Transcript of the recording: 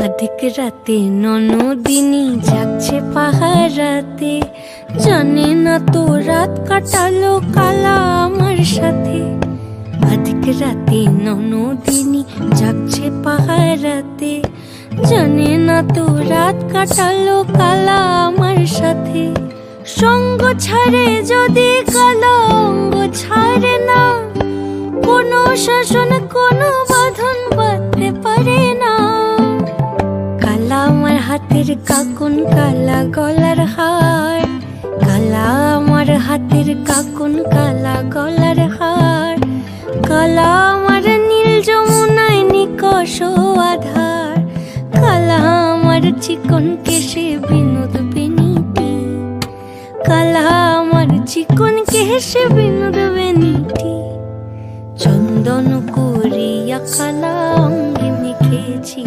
অধিক রাতে ননদিনী যাচ্ছে পাহারাতে, জানে না তো রাত কাটালো কালা আমার সাথে। অধিক রাতে ননদিনী যাচ্ছে পাহারাতে, জানে না তো রাত কাটালো কালা আমার সাথে। সঙ্গ ছাড়ে যদি কালা অঙ্গ ছাড়ে না, কোনো শাসন কোনো বাঁধন বাঁধতে পারে না। কালা আমার হাতের কাকুন কালা গলার হার, কালা আমার হাতের কাকুন কালা গলার হার। কালা আমার নীল যমুনায় নিকষ আধার, কালা আমার চিকন কেশে বিনোদ বেনিটি। কালা আমার চিকন কেশে বিনোদ বেনিটি। চন্দন করিয়া কালা অঙ্গে মেখেছি।